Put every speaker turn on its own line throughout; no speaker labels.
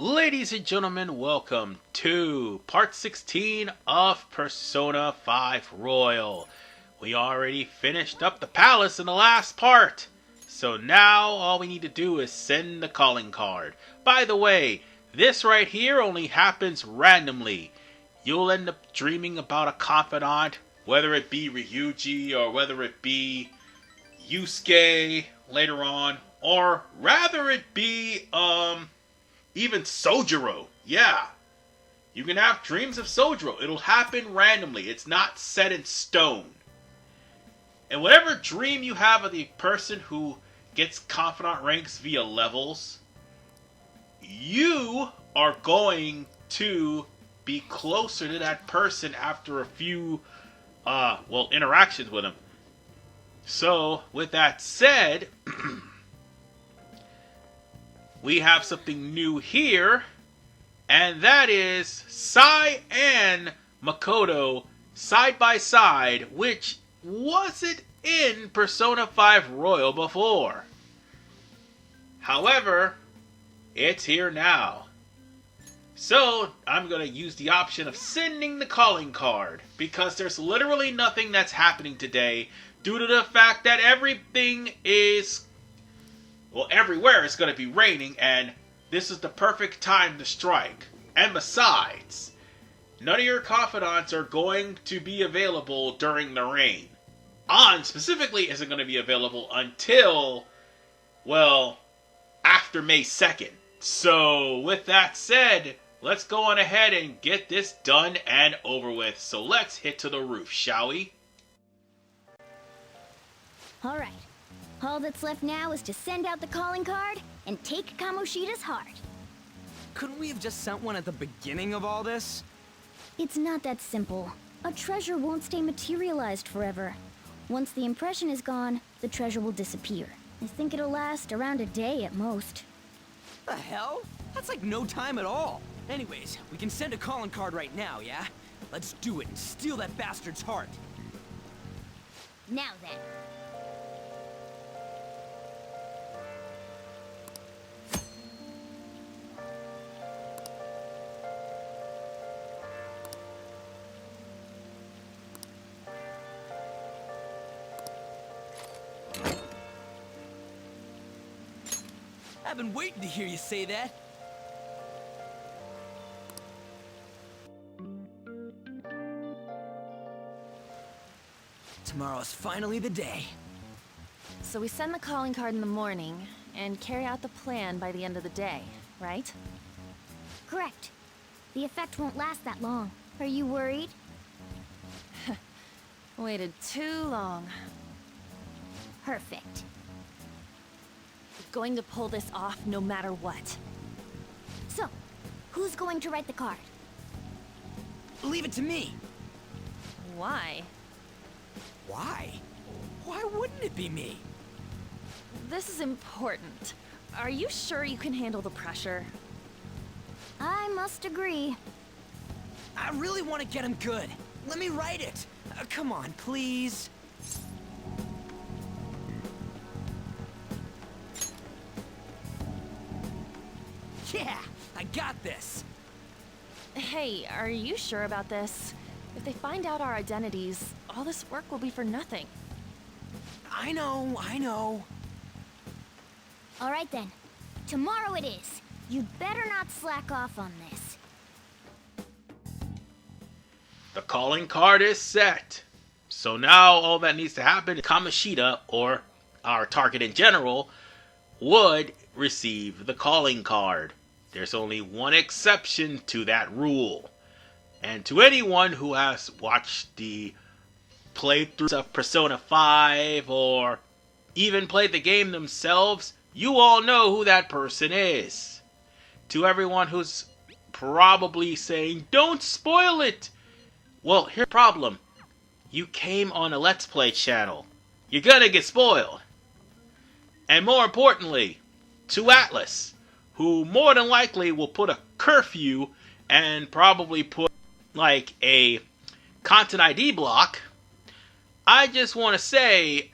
Ladies and gentlemen, welcome to part 16 of Persona 5 Royal. We already finished up the palace in the last part, so now all we need to do is send the calling card. By the way, this right here only happens randomly. You'll end up dreaming about a confidant, whether it be Ryuji or whether it be Yusuke later on, or rather it be, even Sojiro. Yeah. You can have dreams of Sojiro. It'll happen randomly. It's not set in stone. And whatever dream you have of the person who gets confidant ranks via levels, you are going to be closer to that person after a few, interactions with him. So, with that said, we have something new here, and that is Sai and Makoto side by side, which wasn't in Persona 5 Royal before. However, it's here now. So, I'm going to use the option of sending the calling card, because there's literally nothing that's happening today due to the fact that everything is, everywhere it's going to be raining, and this is the perfect time to strike. And besides, none of your confidants are going to be available during the rain. An specifically isn't going to be available until, after May 2nd. So, with that said, let's go on ahead and get this done and over with. So let's hit to the roof, shall we?
Alright. All that's left now is to send out the calling card and take Kamoshida's heart.
Couldn't we have just sent one at the beginning of all this?
It's not that simple. A treasure won't stay materialized forever. Once the impression is gone, the treasure will disappear. I think it'll last around a day at most.
The hell? That's like no time at all. Anyways, we can send a calling card right now, yeah? Let's do it and steal that bastard's heart.
Now then.
I've been waiting to hear you say that. Tomorrow's finally the day.
So we send the calling card in the morning, and carry out the plan by the end of the day, right?
Correct. The effect won't last that long. Are you worried?
Waited too long.
Perfect.
Going to pull this off no matter what.
So, who's going to write the card?
Leave it to me.
Why?
Why? Why wouldn't it be me?
This is important. Are you sure you can handle the pressure?
I must agree.
I really want to get him good. Let me write it. Come on, please. Yeah, I got this.
Hey, are you sure about this? If they find out our identities, all this work will be for nothing.
I know.
Alright then. Tomorrow it is. You'd better not slack off on this.
The calling card is set. So now all that needs to happen is Kamoshida, or our target in general, would receive the calling card. There's only one exception to that rule. And to anyone who has watched the playthroughs of Persona 5 or even played the game themselves, you all know who that person is. To everyone who's probably saying, don't spoil it! Well, here's the problem. You came on a Let's Play channel. You're gonna get spoiled. And more importantly, to Atlas, who more than likely will put a curfew and probably put like a content ID block, I just want to say,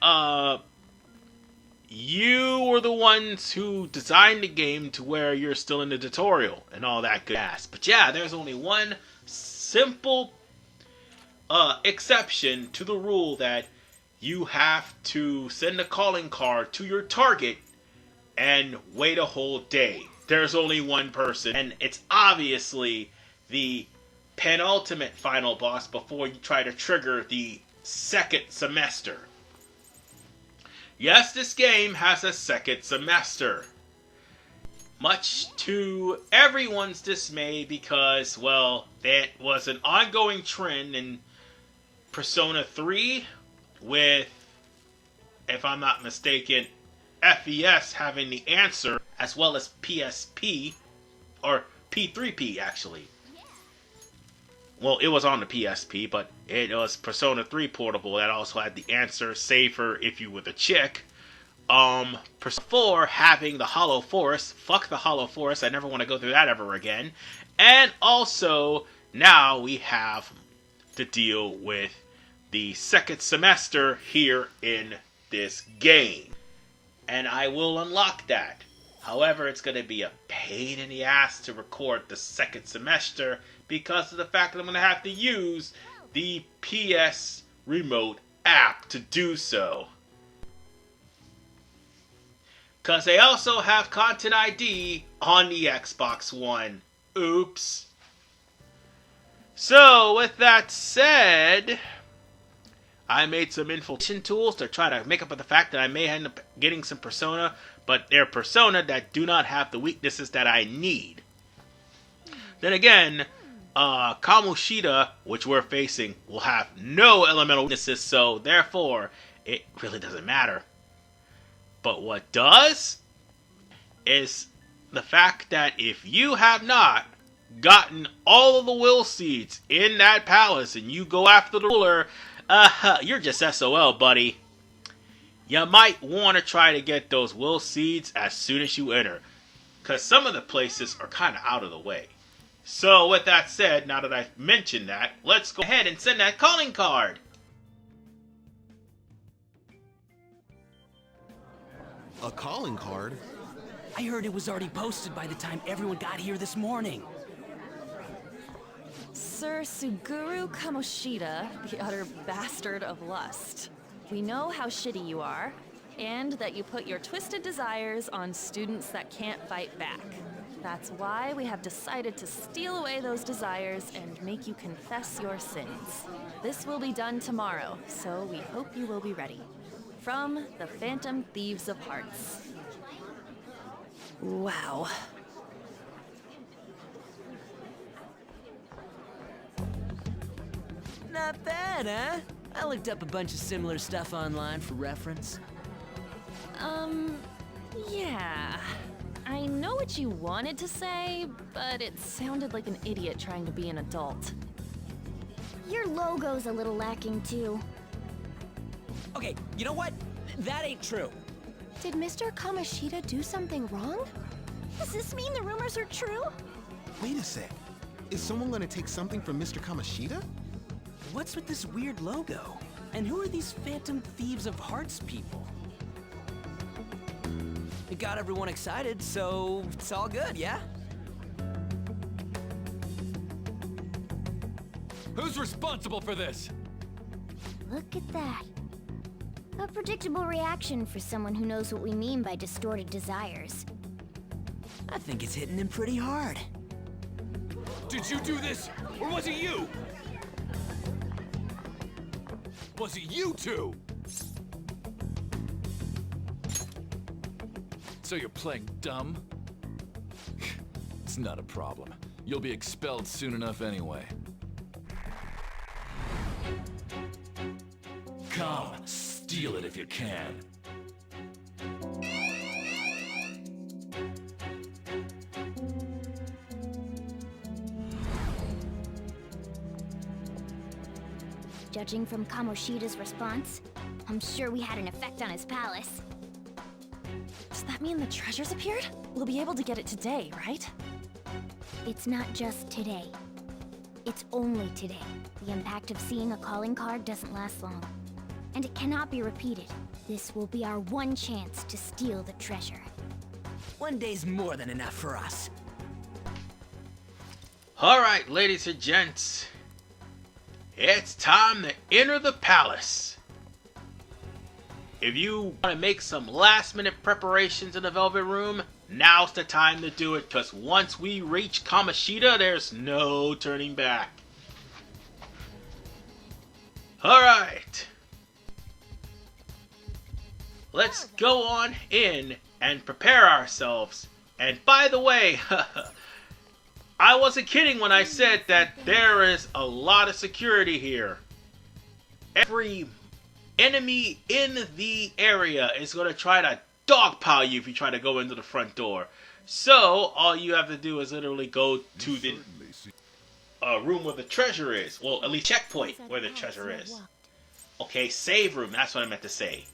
you were the ones who designed the game to where you're still in the tutorial and all that good ass. But yeah, there's only one simple exception to the rule that you have to send a calling card to your target and wait a whole day. There's only one person, and it's obviously the penultimate final boss before you try to trigger the second semester. Yes, this game has a second semester. Much to everyone's dismay because, well, that was an ongoing trend in Persona 3 with, if I'm not mistaken, FES having the answer, as well as PSP, or P3P actually. Well, it was on the PSP, but it was Persona 3 Portable that also had the answer, save for if you were the chick. Persona 4 having the Hollow Forest. Fuck the Hollow Forest, I never want to go through that ever again. And also, now we have to deal with the second semester here in this game. And I will unlock that. However, it's going to be a pain in the ass to record the second semester because of the fact that I'm going to have to use the PS Remote app to do so. Because they also have Content ID on the Xbox One. Oops. So, with that said, I made some infiltration tools to try to make up for the fact that I may end up getting some Persona, but they're Persona that do not have the weaknesses that I need. Then again, Kamoshida, which we're facing, will have no elemental weaknesses, so therefore, it really doesn't matter. But what does is the fact that if you have not gotten all of the will seeds in that palace and you go after the ruler, you're just SOL, buddy. You might want to try to get those will seeds as soon as you enter, because some of the places are kind of out of the way. So with that said, now that I've mentioned that, let's go ahead and send that calling card.
A calling card?
I heard it was already posted by the time everyone got here this morning.
Sir Suguru Kamoshida, the utter bastard of lust. We know how shitty you are, and that you put your twisted desires on students that can't fight back. That's why we have decided to steal away those desires and make you confess your sins. This will be done tomorrow, so we hope you will be ready. From the Phantom Thieves of Hearts.
Wow. Not bad, huh? I looked up a bunch of similar stuff online for reference.
Yeah. I know what you wanted to say, but it sounded like an idiot trying to be an adult.
Your logo's a little lacking too.
Okay, you know what? That ain't true.
Did Mr. Kamoshida do something wrong?
Does this mean the rumors are true?
Wait a sec. Is someone gonna take something from Mr. Kamoshida?
What's with this weird logo? And who are these Phantom Thieves of Hearts people? It got everyone excited, so it's all good, yeah?
Who's responsible for this?
Look at that. A predictable reaction for someone who knows what we mean by distorted desires.
I think it's hitting him pretty hard.
Did you do this, or was it you? Was it you two? So you're playing dumb? It's not a problem. You'll be expelled soon enough anyway. Come, steal it if you can.
Judging from Kamoshida's response, I'm sure we had an effect on his palace.
Does that mean the treasures appeared? We'll be able to get it today, right?
It's not just today. It's only today. The impact of seeing a calling card doesn't last long. and it cannot be repeated. This will be our one chance to steal the treasure.
One day's more than enough for us.
Alright, ladies and gents. It's time to enter the palace. If you want to make some last minute preparations in the Velvet Room, now's the time to do it, because once we reach Kamoshida, there's no turning back. Alright. Let's go on in and prepare ourselves. And by the way, I wasn't kidding when I said that there is a lot of security here. Every enemy in the area is going to try to dogpile you if you try to go into the front door. So, all you have to do is literally go to the room where the treasure is. Well, at least checkpoint where the treasure is. Okay, save room, that's what I meant to say.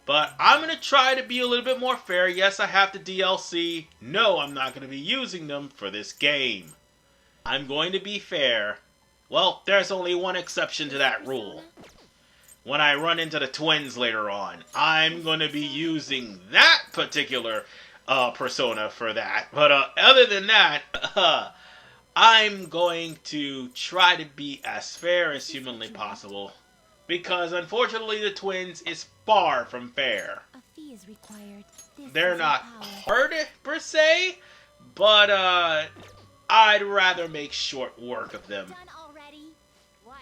But I'm going to try to be a little bit more fair. Yes, I have the DLC. No, I'm not going to be using them for this game. I'm going to be fair. Well, there's only one exception to that rule. When I run into the twins later on, I'm going to be using that particular persona for that. But other than that, I'm going to try to be as fair as humanly possible. Because unfortunately the twins is far from fair.
A fee is required.
They're not hard per se, but I'd rather make short work of them.
Done already? What?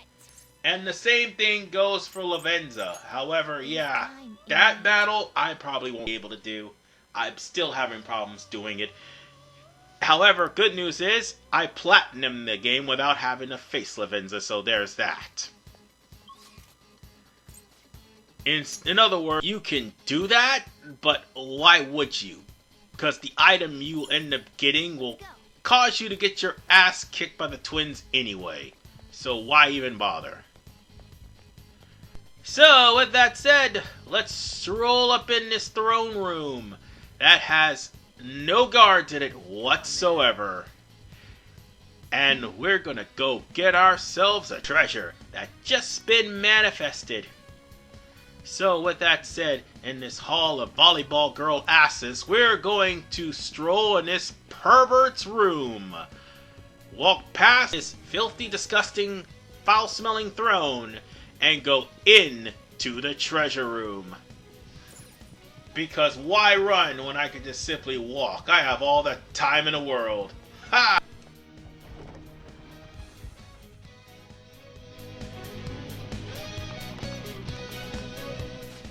And the same thing goes for Lavenza. However, yeah, that battle I probably won't be able to do. I'm still having problems doing it. However, good news is I platinumed the game without having to face Lavenza, so there's that. In other words, you can do that, but why would you? Because the item you end up getting will cause you to get your ass kicked by the twins anyway. So why even bother? So, with that said, let's stroll up in this throne room that has no guards in it whatsoever. And we're gonna go get ourselves a treasure that just been manifested. So with that said, in this hall of volleyball girl asses, we're going to stroll in this pervert's room. Walk past this filthy, disgusting, foul-smelling throne and go into the treasure room. Because why run when I can just simply walk? I have all the time in the world. Ha!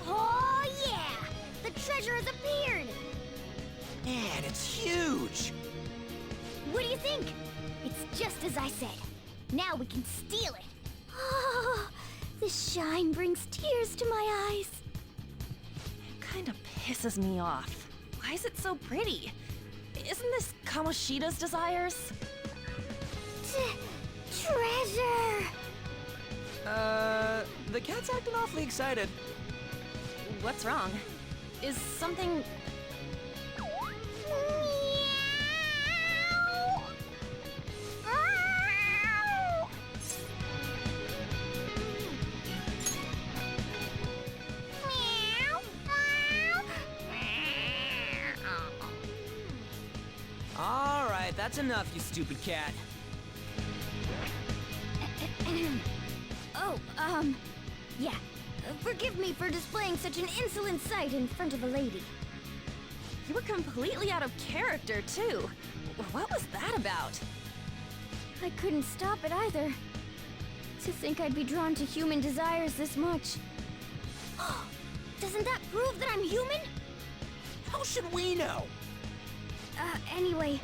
Oh yeah! The treasure has appeared!
Man, it's huge!
What do you think? It's just as I said. Now we can steal it. Oh, the shine brings tears to my eyes.
Kind of pisses me off. Why is it so pretty? Isn't this Kamoshida's desires?
Treasure!
The cat's acting awfully excited.
What's wrong? Is something...
Alright, that's enough, you stupid cat.
Oh, yeah. Forgive me for displaying such an insolent sight in front of a lady.
You were completely out of character, too. What was that about?
I couldn't stop it either. To think I'd be drawn to human desires this much. Doesn't that prove that I'm human?
How should we know?
Anyway,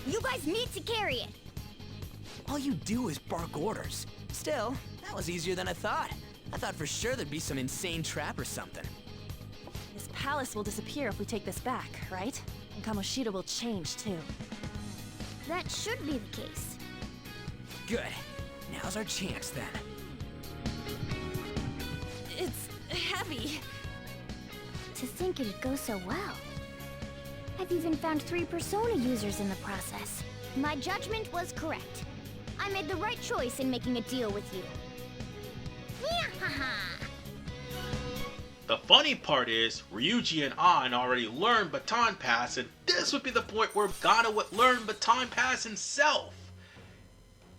you guys need to carry it.
All you do is bark orders. Still, that was easier than I thought. I thought for sure there'd be some insane trap or something.
This palace will disappear if we take this back, right? And Kamoshida will change, too.
That should be the case.
Good. Now's our chance, then.
It's heavy.
To think it'd go so well. I've even found 3 Persona users in the process. My judgment was correct. I made the right choice in making a deal with you. Meow-ha-ha!
The funny part is, Ryuji and An already learned Baton Pass, and this would be the point where Ghana would learn Baton Pass himself.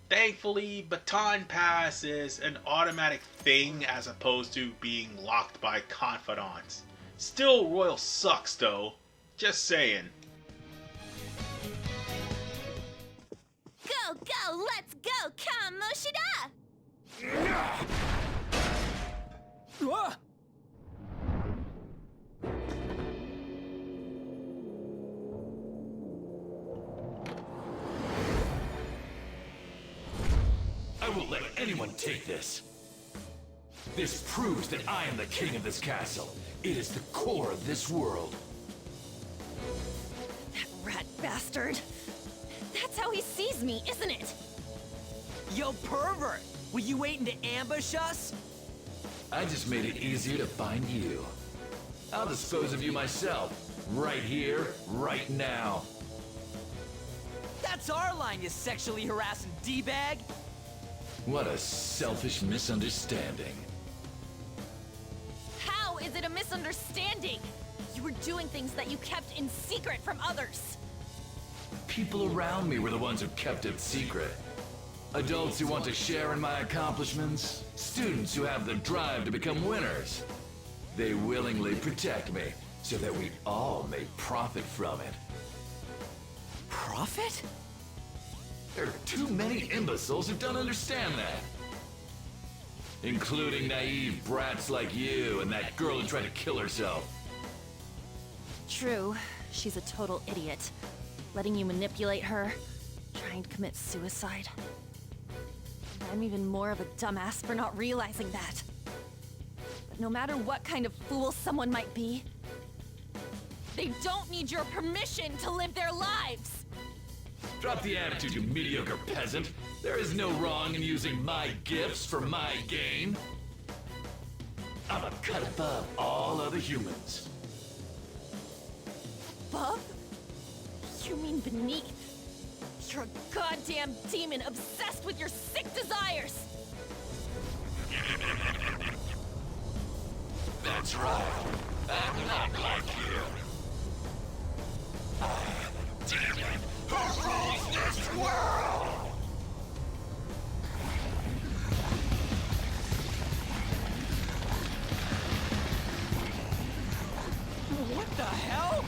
Thankfully, Baton Pass is an automatic thing as opposed to being locked by confidants. Still, Royal sucks though. Just saying.
Go, go, let's go, Kamoshida!
Ah!
I won't let anyone take this. This proves that I am the king of this castle. It is the core of this world.
That rat bastard. That's how he sees me, isn't it?
Yo, pervert! Were you waiting to ambush us?
I just made it easier to find you. I'll dispose of you myself. Right here, right now.
That's our line, you sexually harassing D-bag!
What a selfish misunderstanding.
How is it a misunderstanding? You were doing things that you kept in secret from others.
People around me were the ones who kept it secret. Adults who want to share in my accomplishments. Students who have the drive to become winners. They willingly protect me so that we all may profit from it.
Profit?
There are too many imbeciles who don't understand that. Including naive brats like you and that girl who tried to kill herself.
True, she's a total idiot. Letting you manipulate her, trying to commit suicide. I'm even more of a dumbass for not realizing that. But no matter what kind of fool someone might be, they don't need your permission to live their lives!
Drop the attitude, you mediocre peasant. There is no wrong in using my gifts for my gain. I'm a cut above all other humans.
Above? You mean beneath? You're a goddamn demon obsessed with your sick desires!
That's right. I'm not like you. I am a demon who rules this world!
What the hell?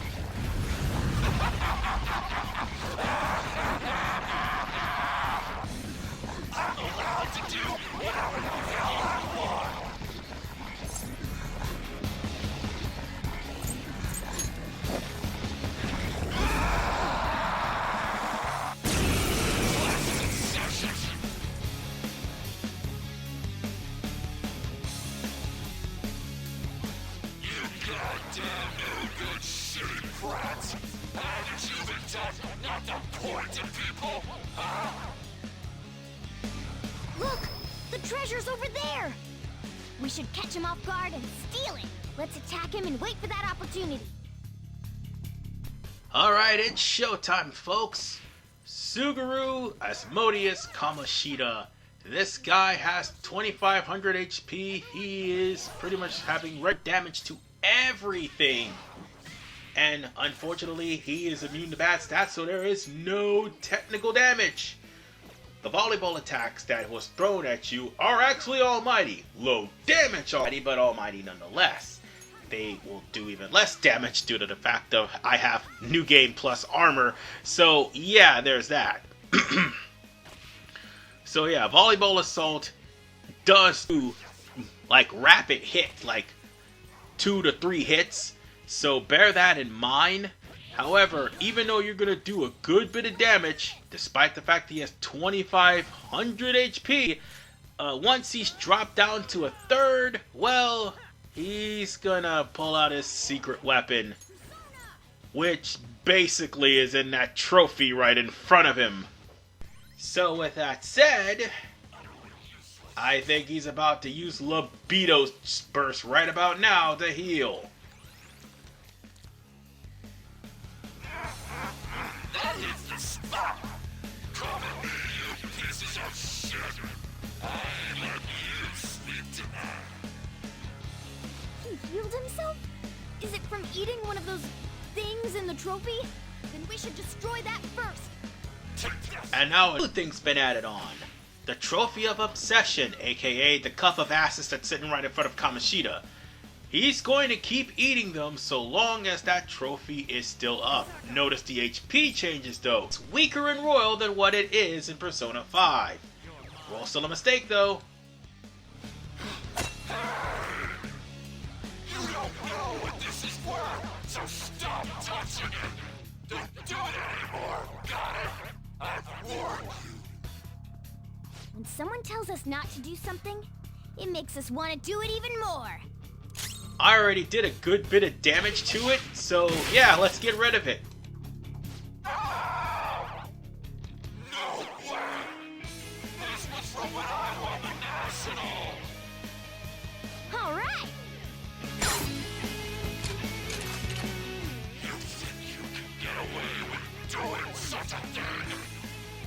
I'm allowed to do whatever the hell I want! Not to point to people, huh?
Look! The treasure's over there! We should catch him off guard and steal it! Let's attack him and wait for that opportunity.
Alright, it's showtime, folks. Suguru Asmodeus Kamoshida. This guy has 2500 HP. He is pretty much having red damage to everything. And unfortunately, he is immune to bad stats, so there is no technical damage. The volleyball attacks that was thrown at you are actually almighty. Low damage almighty, but almighty nonetheless. They will do even less damage due to the fact of I have new game plus armor. So yeah, there's that. So yeah, volleyball assault does do like rapid hit, like 2 to 3 hits. So bear that in mind. However, even though you're going to do a good bit of damage, despite the fact he has 2500 HP, once he's dropped down to a third, well, he's going to pull out his secret weapon, which basically is in that trophy right in front of him. So with that said, I think he's about to use Libido Burst right about now to heal.
That is the spot! Come at me, you pieces of shit! I let you sleep tonight!
He healed trophy? Then we should destroy that first.
And now a new thing's been added on. The Trophy of Obsession, aka the cup of asses that's sitting right in front of Kamoshida. He's going to keep eating them so long as that trophy is still up. Notice the HP changes though. It's weaker in Royal than what it is in Persona 5. Royal's still a mistake though.
You don't know what this is worth, so stop touching it. Don't do it anymore, got it? I've warned you.
When someone tells us not to do something, it makes us want to do it even more.
I already did a good bit of damage to it, so yeah, let's get rid of it.
No way! This was from when I won the National!
Alright!
You think you can get away with doing such a thing?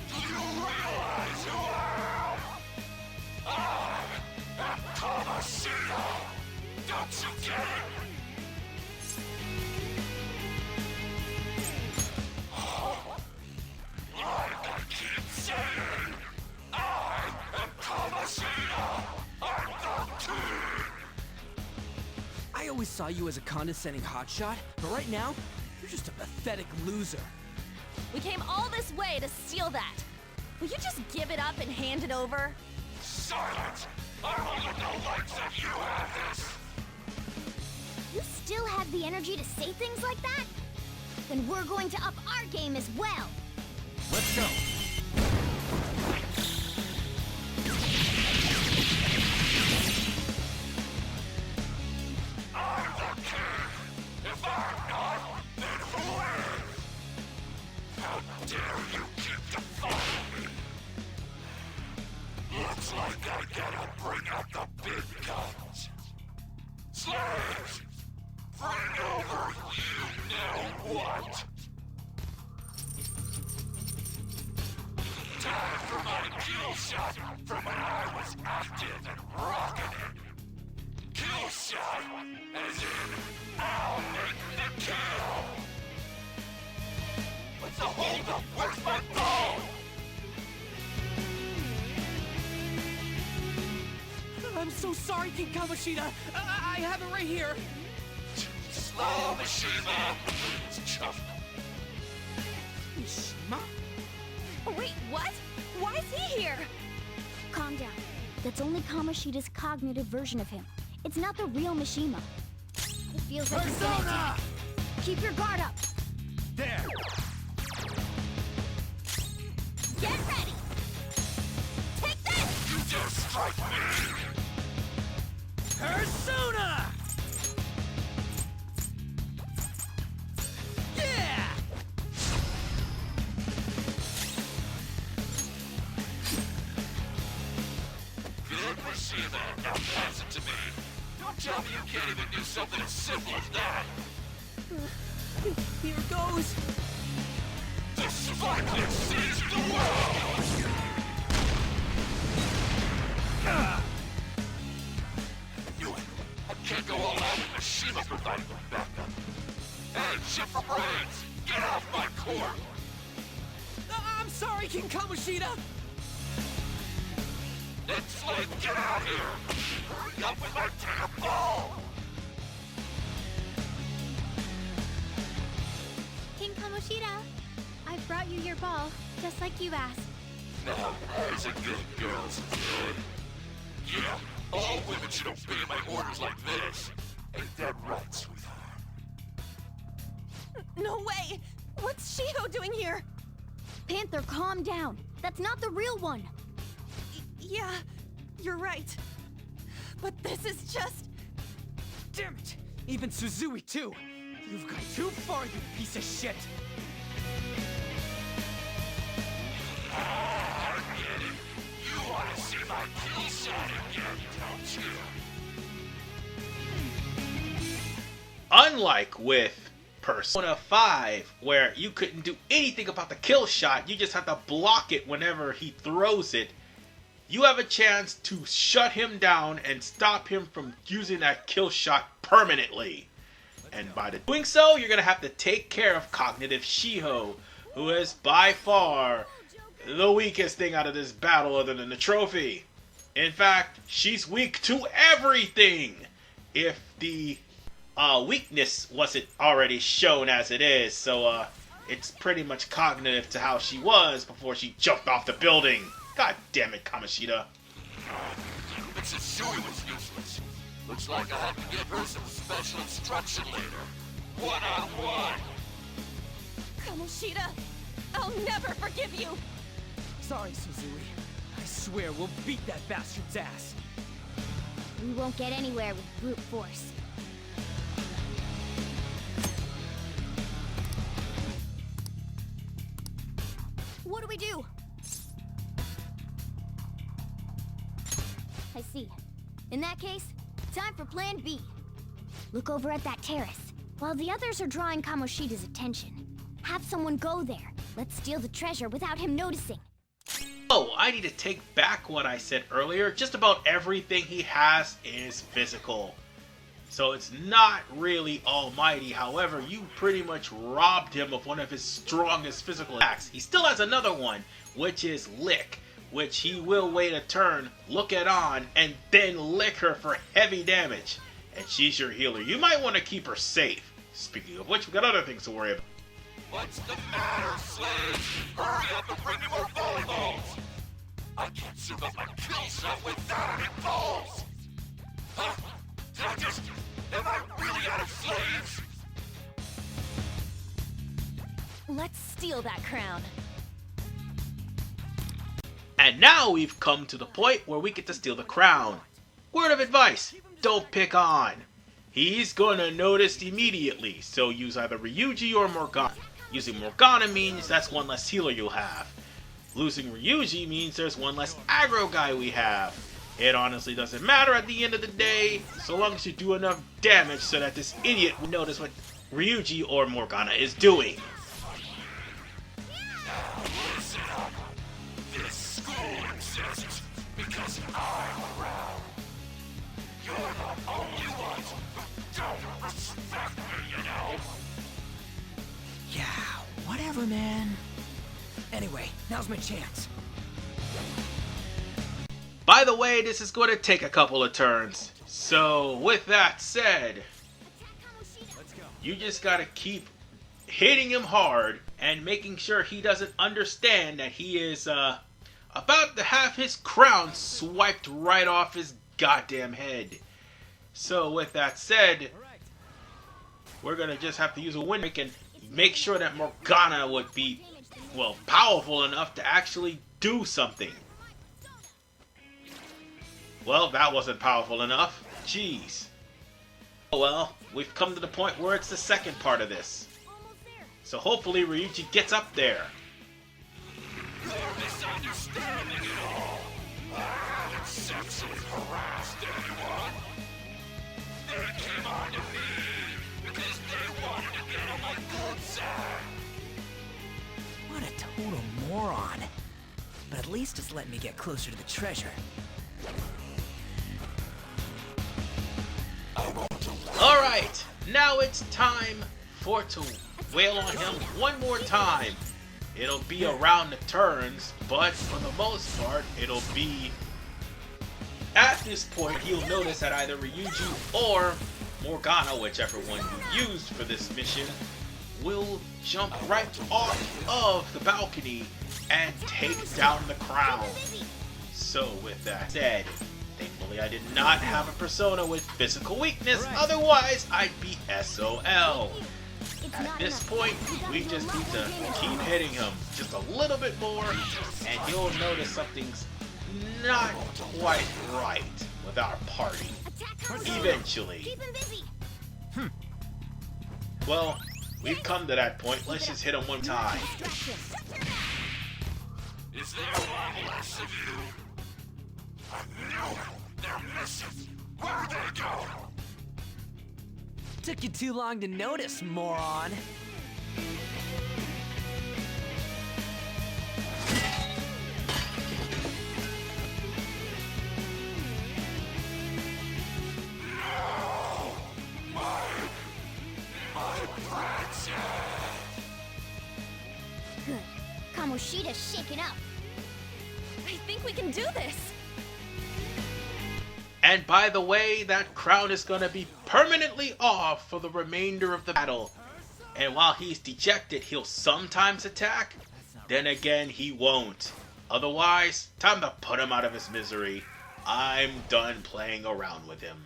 Do you realize who I am? I am Kamoshida! Don't you get it? Like I keep saying, I am Kamoshida! I'm the king!
I always saw you as a condescending hotshot, but right now, you're just a pathetic loser.
We came all this way to steal that. Will you just give it up and hand it over?
Silence! I will let the likes of you have this!
You still have the energy to say things like that? Then we're going to up our game as well.
Let's go.
I'm the king! If I'm not, then who is? How dare you keep defying me? Looks like I gotta bring out the big guns. Slaves! Bring over you know what? Time for my kill shot from when I was active and rocking it. Kill shot, as in, I'll make the kill! What's the holdup? Where's my ball?
I'm so sorry, King Kamoshida. I have it right here.
Slow, Mishima! It's tough.
Mishima?
Wait, what? Why is he here?
Calm down. That's only Kamoshida's cognitive version of him. It's not the real Mishima. It feels like he's gonna
Persona!
attack. Keep your guard up.
There.
Get ready. Take this!
You dare strike me!
Persona! Yeah!
Good, Mishima. Now pass it to me. Don't tell me you can't even do something as simple as that.
Here goes.
The Spikelet seized the world! Knew it. I can't go all out with Mishima providing my backup. Hey, shit for brains! Get off my court!
I'm sorry, King Kamoshida.
Next slave, get out here! Hurry up with my damn ball!
King Kamoshida, I brought you your ball, just like you asked.
Now, there's a good girl's good. Yeah, all women should obey my orders like this. Ain't that right, sweetheart?
No way! What's Shiho doing here?
Panther, calm down. That's not the real one.
Yeah, you're right. But this is just...
Damn it! Even Suzui, too! You've gone too far, you piece of shit!
I get it. You want to see my kill shot again, don't you?
Unlike with Persona 5, where you couldn't do anything about the kill shot, you just have to block it whenever he throws it, you have a chance to shut him down and stop him from using that kill shot permanently. And by doing so, you're going to have to take care of Cognitive Shiho, who is by far the weakest thing out of this battle other than the trophy. In fact, she's weak to everything. If the weakness wasn't already shown as it is, so it's pretty much cognitive to how she was before she jumped off the building. God damn it, Kamoshida.
Mrs. Shui was useless. Looks like I have to give her some special instruction later. One-on-one.
Kamoshida, I'll never forgive you.
Sorry, Suzui. I swear we'll beat that bastard's ass.
We won't get anywhere with brute force. What do we do? I see. In that case, time for Plan B. Look over at that terrace. While the others are drawing Kamoshida's attention, have someone go there. Let's steal the treasure without him noticing.
Oh, I need to take back what I said earlier. Just about everything he has is physical. So it's not really almighty. However, you pretty much robbed him of one of his strongest physical attacks. He still has another one, which is Lick, which he will wait a turn, look it on, and then lick her for heavy damage. And she's your healer. You might want to keep her safe. Speaking of which, we got other things to worry about.
What's the matter, slaves? Hurry up and bring me more volleyballs! I can't shoot up my kill shot without any balls! Huh? Did I just... Am I really out of slaves?
Let's steal that crown.
And now we've come to the point where we get to steal the crown. Word of advice, don't pick on. He's gonna notice immediately, so use either Ryuji or Morgana. Using Morgana means that's one less healer you'll have. Losing Ryuji means there's one less aggro guy we have. It honestly doesn't matter at the end of the day, so long as you do enough damage so that this idiot will notice what Ryuji or Morgana is doing.
Now listen up. This school exists because I'm around. You're the only ones who don't respect me, you know?
Yeah, whatever, man. Anyway, now's my chance.
By the way, this is going to take a couple of turns. So, with that said, you just gotta keep hitting him hard and making sure he doesn't understand that he is about to have his crown swiped right off his goddamn head. So, with that said, we're gonna just have to use a wind break and make sure that Morgana would be, well, powerful enough to actually do something. Well, that wasn't powerful enough. Jeez. Oh well, we've come to the point where it's the second part of this. So hopefully Ryuji gets up there.
You're misunderstanding it all. I haven't sexually harassed anyone. They came on to me because they wanted to get on my good side.
What a total moron. But at least it's letting me get closer to the treasure.
Alright, now it's time for to wail on him one more time. It'll be around the turns, but for the most part, it'll be... At this point, he'll notice that either Ryuji or Morgana, whichever one you used for this mission, will jump right off of the balcony and take down the crown. So with that said, thankfully I did not have a persona with physical weakness, otherwise I'd be SOL. At this point, we just need to keep hitting him just a little bit more, and you'll notice something's not quite right with our party. Eventually. Well, we've come to that point. Let's just hit him one time.
Is there one less of you? I know they're missing. Where'd they go?
Took you too long to notice, moron.
Kamoshida's shaken up.
I think we can do this.
And by the way, that crown is gonna be permanently off for the remainder of the battle. And while he's dejected, he'll sometimes attack, then again he won't. Otherwise, time to put him out of his misery. I'm done playing around with him.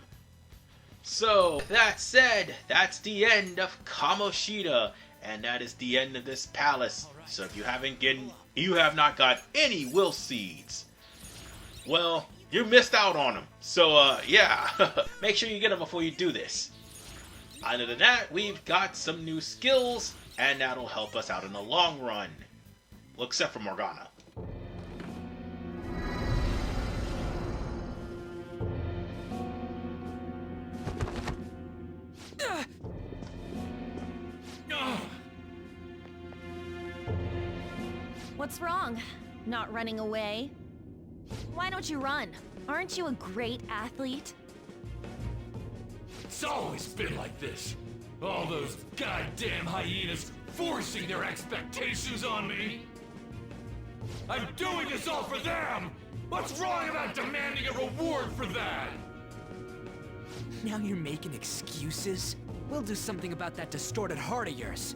So, that said, that's the end of Kamoshida, and that is the end of this palace. So if you have not got any will seeds, well, you missed out on them. So, yeah, make sure you get them before you do this. Other than that, we've got some new skills, and that'll help us out in the long run. Well, except for Morgana.
What's wrong? Not running away? Why don't you run? Aren't you a great athlete?
It's always been like this. All those goddamn hyenas forcing their expectations on me. I'm doing this all for them! What's wrong about demanding a reward for that?
Now you're making excuses? We'll do something about that distorted heart of yours.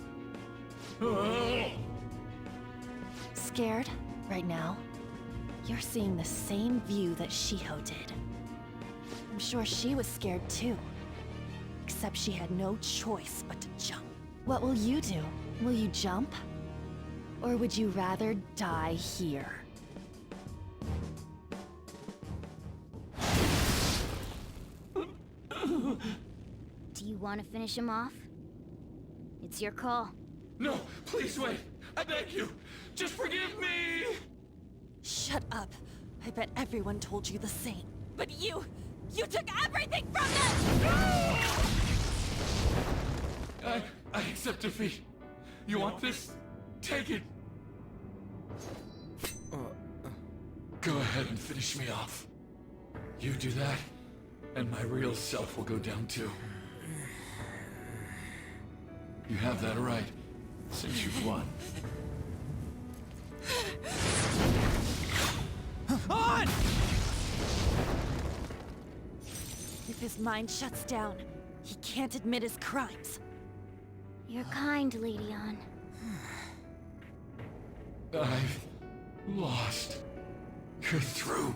Scared right now? You're seeing the same view that Shiho did. I'm sure she was scared too. Except she had no choice but to jump. What will you do? Will you jump? Or would you rather die here?
Do you want to finish him off? It's your call.
No, please wait. I beg you. Just forgive me.
Shut up. I bet everyone told you the same. But you took everything from them!
I accept defeat. You want this? Take it. Go ahead and finish me off. You do that, and my real self will go down too. You have that right, since you've won.
On!
If his mind shuts down, he can't admit his crimes.
You're kind, Lady Ann.
I've lost. You're through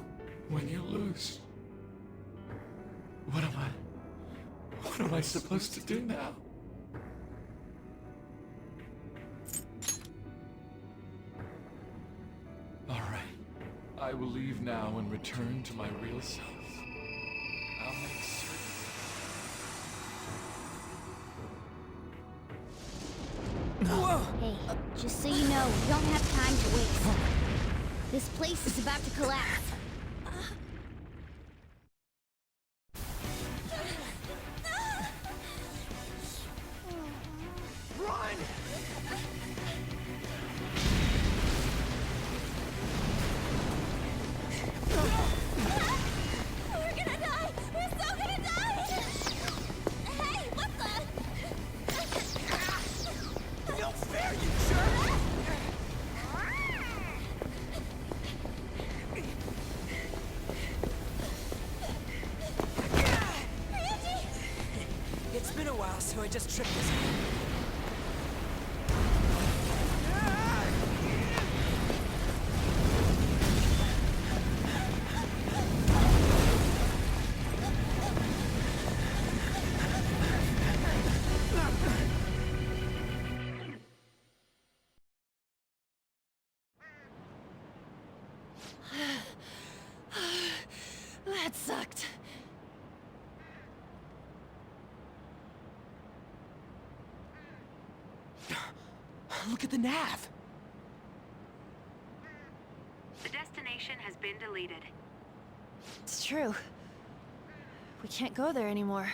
when you lose. What am I supposed to do now? All right. I will leave now and return to my real self. I'll make certain.
Hey, just so you know, we don't have time to waste. This place is about to collapse.
Run!
We're gonna die! We're so gonna die! Hey, what the?
No fair, you jerk! It's been a while, so I just tripped this.
That sucked.
Look at the nav.
The destination has been deleted.
It's true. We can't go there anymore.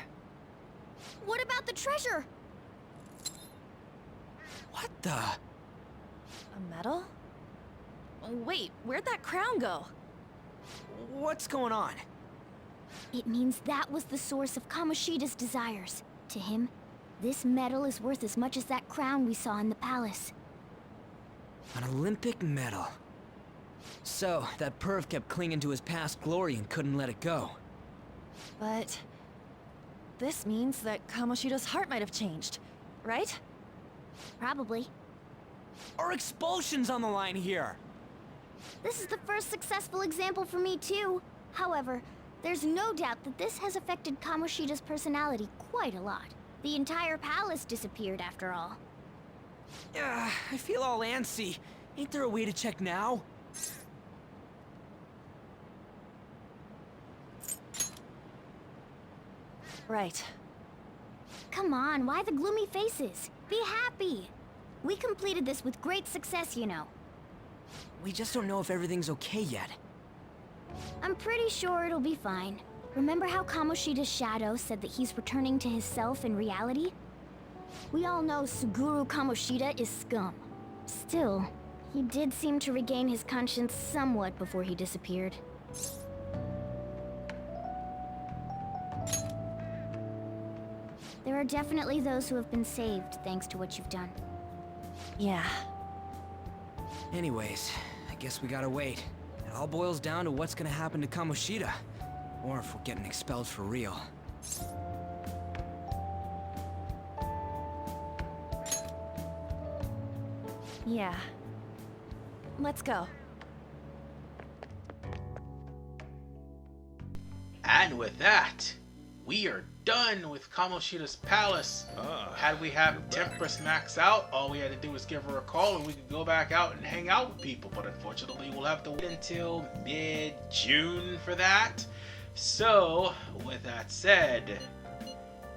What about the treasure?
What the?
A medal? Oh, wait, where'd that crown go?
What's going on?
It means that was the source of Kamoshida's desires. To him, this medal is worth as much as that crown we saw in the palace.
An Olympic medal. So, that perv kept clinging to his past glory and couldn't let it go.
But this means that Kamoshida's heart might have changed, right?
Probably.
Our expulsion's on the line here!
This is the first successful example for me, too. However, there's no doubt that this has affected Kamoshida's personality quite a lot. The entire palace disappeared, after all.
I feel all antsy. Ain't there a way to check now?
Right.
Come on, why the gloomy faces? Be happy! We completed this with great success, you know.
We just don't know if everything's okay yet.
I'm pretty sure it'll be fine. Remember how Kamoshida's shadow said that he's returning to his self in reality? We all know Suguru Kamoshida is scum. Still, he did seem to regain his conscience somewhat before he disappeared. There are definitely those who have been saved thanks to what you've done.
Yeah.
Anyways, I guess we gotta wait. It all boils down to what's gonna happen to Kamoshida. Or if we're getting expelled for real.
Yeah. Let's go.
And with that, we are done with Kamoshida's palace. Had we have Tempress max out, all we had to do was give her a call and we could go back out and hang out with people. But unfortunately, we'll have to wait until mid-June for that. So, with that said,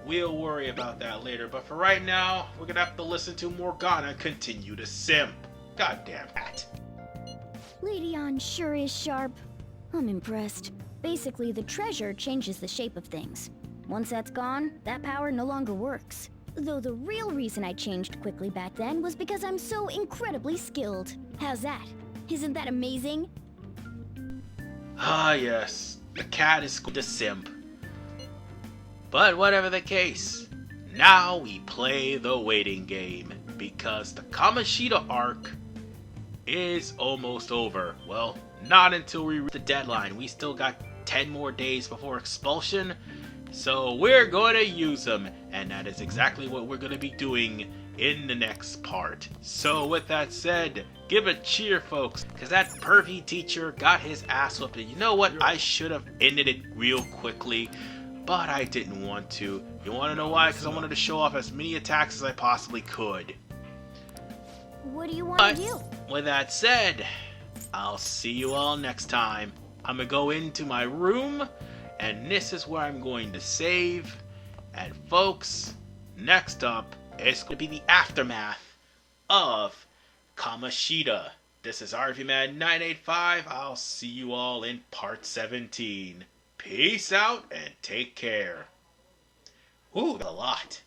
we'll worry about that later. But for right now, we're gonna have to listen to Morgana continue to simp. Goddamn that.
Lady Ann sure is sharp. I'm impressed. Basically, the treasure changes the shape of things. Once that's gone, that power no longer works. Though the real reason I changed quickly back then was because I'm so incredibly skilled. How's that? Isn't that amazing?
Ah, yes. The cat is going to simp. But whatever the case, now we play the waiting game. Because the Kamoshida arc is almost over. Well, not until we reach the deadline. We still got 10 more days before expulsion. So we're going to use them. And that is exactly what we're going to be doing in the next part. So with that said, give a cheer, folks, because that pervy teacher got his ass whooped. And you know what? I should have ended it real quickly, but I didn't want to. You want to know why? Because I wanted to show off as many attacks as I possibly could.
What do you want to do?
With that said, I'll see you all next time. I'm going to go into my room, and this is where I'm going to save. And folks, next up, it's going to be the aftermath of Kamoshida. This is RVMan985. I'll see you all in part 17. Peace out and take care. Ooh, a lot.